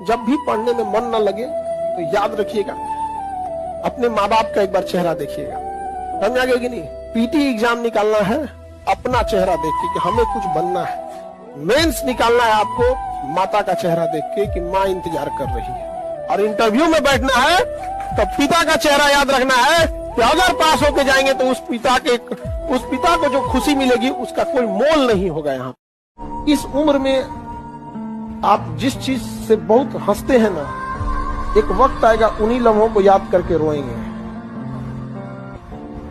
जब भी पढ़ने में मन न लगे तो याद रखिएगा, अपने माँ बाप का एक बार चेहरा देखिएगा। समझ में आ गया कि नहीं? पीटी एग्जाम निकालना है अपना चेहरा देख के कि हमें कुछ बनना है। मेंस निकालना है आपको माता का चेहरा देख के कि माँ इंतजार कर रही है। और इंटरव्यू में बैठना है तो पिता का चेहरा याद रखना है कि अगर पास होके जाएंगे तो उस पिता को जो खुशी मिलेगी उसका कोई मोल नहीं होगा। यहाँ इस उम्र में आप जिस चीज से बहुत हंसते हैं ना, एक वक्त आएगा उन्हीं लम्हों को याद करके रोएंगे।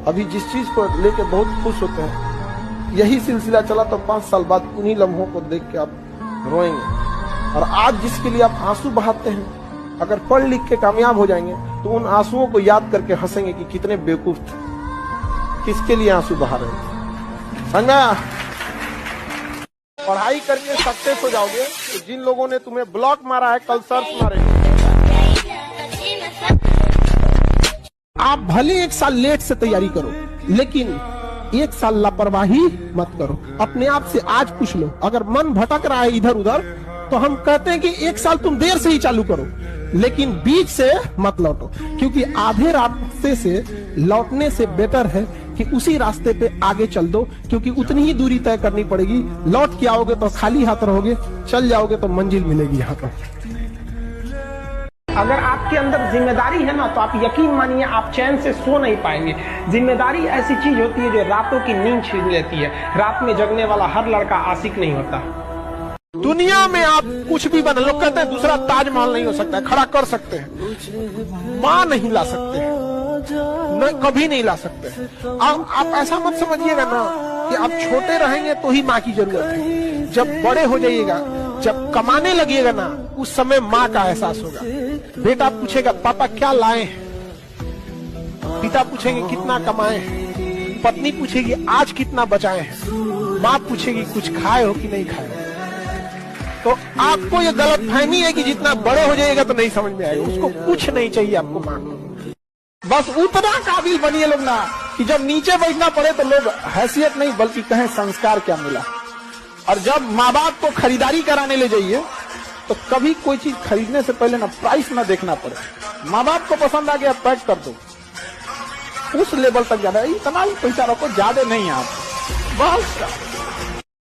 अभी जिस चीज को लेके बहुत खुश होते हैं, यही सिलसिला चला तो 5 साल बाद उन्हीं लम्हों को देख के आप रोएंगे। और आज जिसके लिए आप आंसू बहाते हैं, अगर पढ़ लिख के कामयाब हो जाएंगे तो उन आंसुओं को याद करके हंसेंगे कि कितने बेवकूफ थे, किसके लिए आंसू बहा रहे थे। समझा? पढ़ाई करके सक्सेस हो जाओगे तो जिन लोगों ने तुम्हें ब्लॉक मारा है कल सर्च मारे। आप भले 1 साल लेट से तैयारी करो, लेकिन 1 साल लापरवाही मत करो। अपने आप से आज पूछ लो, अगर मन भटक रहा है इधर उधर तो हम कहते हैं कि 1 साल तुम देर से ही चालू करो, लेकिन बीच से मत लौटो, क्योंकि आधे रास्ते से लौटने से बेटर है कि उसी रास्ते पे आगे चल दो, क्योंकि उतनी ही दूरी तय करनी पड़ेगी। लौट के आओगे तो खाली हाथ रहोगे, चल जाओगे तो मंजिल मिलेगी यहाँ पर। अगर आपके अंदर जिम्मेदारी है ना, तो आप यकीन मानिए आप चैन से सो नहीं पाएंगे। जिम्मेदारी ऐसी चीज होती है जो रातों की नींद छीन लेती है। रात में जगने वाला हर लड़का आशिक नहीं होता। दुनिया में आप कुछ भी बना, लोग कहते हैं दूसरा ताजमहल नहीं हो सकता है, खड़ा कर सकते हैं, माँ नहीं ला सकते हैं, नहीं कभी नहीं ला सकते। आप ऐसा मत समझिएगा ना कि आप छोटे रहेंगे तो ही माँ की जरूरत है। जब बड़े हो जाइएगा, जब कमाने लगिएगा ना, उस समय माँ का एहसास होगा। बेटा पूछेगा पापा क्या लाए हैं, पिता पूछेंगे कितना कमाए हैं, पत्नी पूछेगी आज कितना बचाए हैं, माँ पूछेगी कुछ खाए हो कि नहीं खाए। तो आपको ये गलतफहमी है कि जितना बड़े हो जाएगा तो नहीं समझ में आएगा। उसको कुछ नहीं चाहिए आपको माँ को, बस उतना काबिल बनिए लोग ना कि जब नीचे बैठना पड़े तो लोग हैसियत नहीं बल्कि कहें संस्कार क्या मिला। और जब माँ बाप को खरीदारी कराने ले जाइए तो कभी कोई चीज खरीदने से पहले ना प्राइस ना देखना पड़े। माँ बाप को पसंद आ गया पैक कर दो, उस लेवल तक जाना। इतना ही पैसा रखो, ज्यादा नहीं आप बस।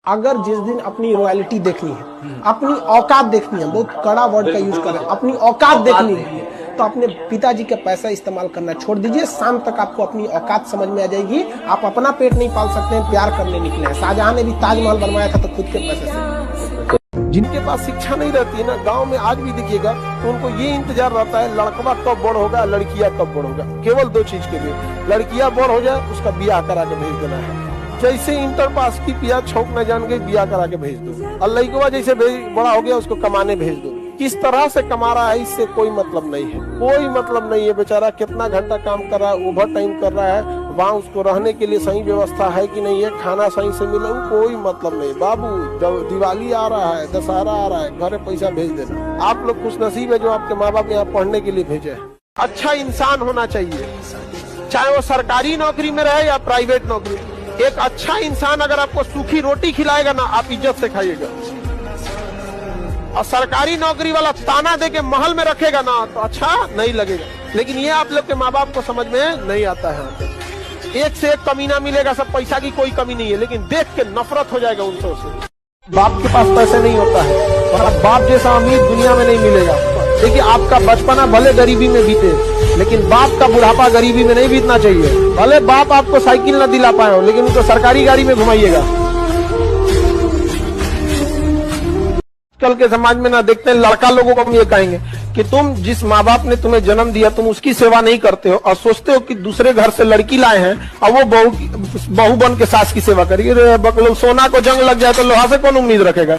अगर जिस दिन अपनी रॉयल्टी देखनी है, अपनी औकात देखनी है, बहुत कड़ा वर्ड का यूज करें, अपनी औकात देखनी है, तो अपने पिताजी का पैसा इस्तेमाल करना छोड़ दीजिए। शाम तक आपको अपनी औकात समझ में आ जाएगी। आप अपना पेट नहीं पाल सकते हैं, प्यार करने निकले हैं। शाहजहां ने भी ताजमहल बनवाया था तो खुद के पैसे से। जिनके पास शिक्षा नहीं रहती है ना, गांव में आज भी दिखिएगा तो उनको ये इंतजार रहता है लड़कवा कब बड़ होगा, लड़कियां कब बड़ होगा। केवल 2 चीज के लिए, लड़कियां बड़ हो जाए उसका ब्याह करा के भेज देना है। जैसे इंटर पास की पिया छौक न जान गई, ब्याह करा के भेज दो। और लड़कवा जैसे बड़ा हो गया उसको कमाने भेज दो। किस तरह से कमा रहा है इससे कोई मतलब नहीं है, कोई मतलब नहीं है। बेचारा कितना घंटा काम कर रहा है, ओवर टाइम कर रहा है, वहाँ उसको रहने के लिए सही व्यवस्था है कि नहीं है, खाना सही से मिले, कोई मतलब नहीं। बाबू जब दिवाली आ रहा है, दशहरा आ रहा है, घरे पैसा भेज देना। आप लोग खुश नसीब है जो आपके माँ बाप यहाँ पढ़ने के लिए भेजे। अच्छा इंसान होना चाहिए, चाहे वो सरकारी नौकरी में रहे या प्राइवेट नौकरी। एक अच्छा इंसान अगर आपको सूखी रोटी खिलाएगा ना, आप इज्जत से खाइएगा। और सरकारी नौकरी वाला ताना दे के महल में रखेगा ना तो अच्छा नहीं लगेगा। लेकिन ये आप लोग के माँ बाप को समझ में नहीं आता है। एक से एक कमीना मिलेगा, सब पैसा की कोई कमी नहीं है, लेकिन देख के नफरत हो जाएगा उनसे। बाप के पास पैसे नहीं होता है और बाप जैसा अमीर दुनिया में नहीं मिलेगा। देखिए आपका बचपना भले गरीबी में बीते, लेकिन बाप का बुढ़ापा गरीबी में नहीं बीतना चाहिए। भले बाप आपको साइकिल न दिला पाए हो, लेकिन उनको सरकारी गाड़ी में घुमाइएगा। कल के समाज में ना देखते हैं लड़का लोगों को हम ये कहेंगे कि तुम जिस माँ बाप ने तुम्हें जन्म दिया तुम उसकी सेवा नहीं करते हो और सोचते हो कि दूसरे घर से लड़की लाए हैं और वो बहू बन के सास की सेवा करेगी। सोना को जंग लग जाए तो लोहा से कौन उम्मीद रखेगा।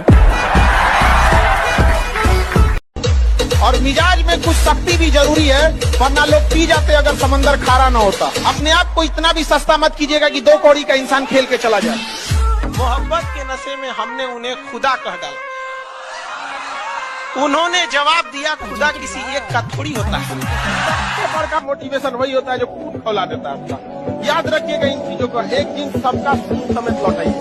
और मिजाज में कुछ शक्ति भी जरूरी है, वरना लोग पी जाते अगर समंदर खारा ना होता। अपने आप को इतना भी सस्ता मत कीजिएगा कि 2 कौड़ी का इंसान खेल के चला जाए। मोहब्बत के नशे में हमने उन्हें खुदा कह डाला। उन्होंने जवाब दिया खुदा किसी एक का थोड़ी होता है। सबसे बड़ा मोटिवेशन वही होता है जो खून खौला देता है आपका। याद रखिएगा इन चीजों को। एक दिन सबका समेत लौटाइए।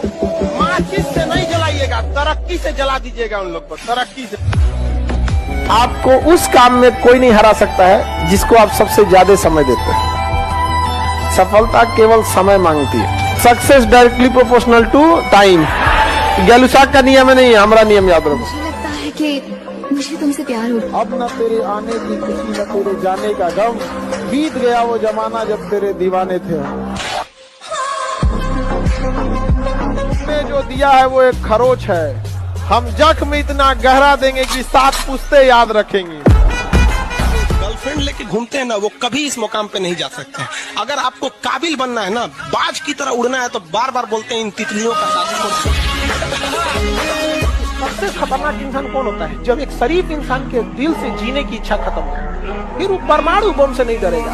माचिस से नहीं जलाइएगा, तरक्की से जला दीजिएगा उन लोग को, तरक्की से। आपको उस काम में कोई नहीं हरा सकता है जिसको आप सबसे ज्यादा समय देते हैं। सफलता केवल समय मांगती है। Success directly proportional to time. Gay Lussac का नियम है, नहीं हमारा नियम याद रखो। मुझे लगता है कि मुझे तुमसे प्यार हो। अब न तेरे आने की खुशी न तेरे जाने का गम, बीत गया वो जमाना जब तेरे दीवाने थे हम। ने जो दिया है वो एक खरोच है, हम जख्म इतना गहरा देंगे कि 7 पुश्ते याद रखेंगे। गर्लफ्रेंड लेके घूमते हैं ना, वो कभी इस मुकाम पे नहीं जा सकते हैं। अगर आपको काबिल बनना है ना, बाज की तरह उड़ना है, तो बार बार बोलते हैं इन तितलियों का साथ। सबसे खतरनाक इंसान कौन होता है? जब एक शरीफ इंसान के दिल से जीने की इच्छा खत्म हो, फिर वो परमाणु बम से नहीं डरेगा।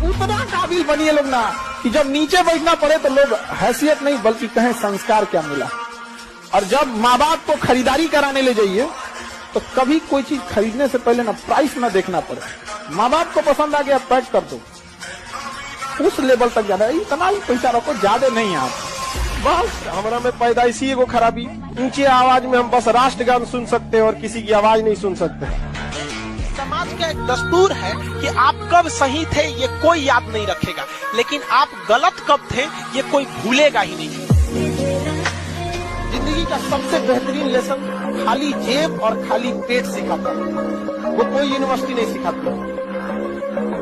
उतना काबिल बनिए लोग ना कि जब नीचे बैठना पड़े तो लोग हैसियत नहीं बल्कि कहें संस्कार क्या मिला। और जब माँ बाप को खरीदारी कराने ले जाइए तो कभी कोई चीज खरीदने से पहले ना प्राइस ना देखना पड़े। माँ बाप को पसंद आ गया पैक कर दो, उस लेवल तक जाना है। इतना ही पैसा रखो, ज्यादा नहीं आप। बस हमारा में पैदाइशी एगो खराबी, ऊंची आवाज में हम बस राष्ट्रगान सुन सकते हैं और किसी की आवाज नहीं सुन सकते। समाज का एक दस्तूर है कि आप कब सही थे ये कोई याद नहीं रखेगा, लेकिन आप गलत कब थे ये कोई भूलेगा ही नहीं। जिंदगी का सबसे बेहतरीन लेसन खाली जेब और खाली पेट सिखाता है, वो कोई यूनिवर्सिटी नहीं सिखाती।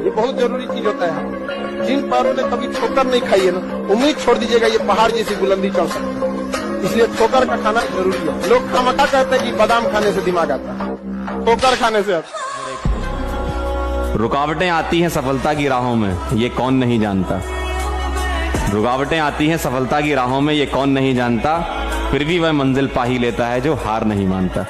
ये बहुत जरूरी चीज होता है। जिन पैरों ने कभी ठोकर नहीं खाई है ना, उम्मीद छोड़ दीजिएगा ये पहाड़ जैसी बुलंदी चढ़ सकते हैं। इसलिए ठोकर का खाना जरूरी है। लोग खामखा कहते हैं कि बादाम खाने से दिमाग आता है, ठोकर खाने से आता है। रुकावटें आती हैं सफलता की राहों में, ये कौन नहीं जानता। रुकावटें आती हैं सफलता की राहों में, ये कौन नहीं जानता। फिर भी वह मंजिल पा ही लेता है जो हार नहीं मानता।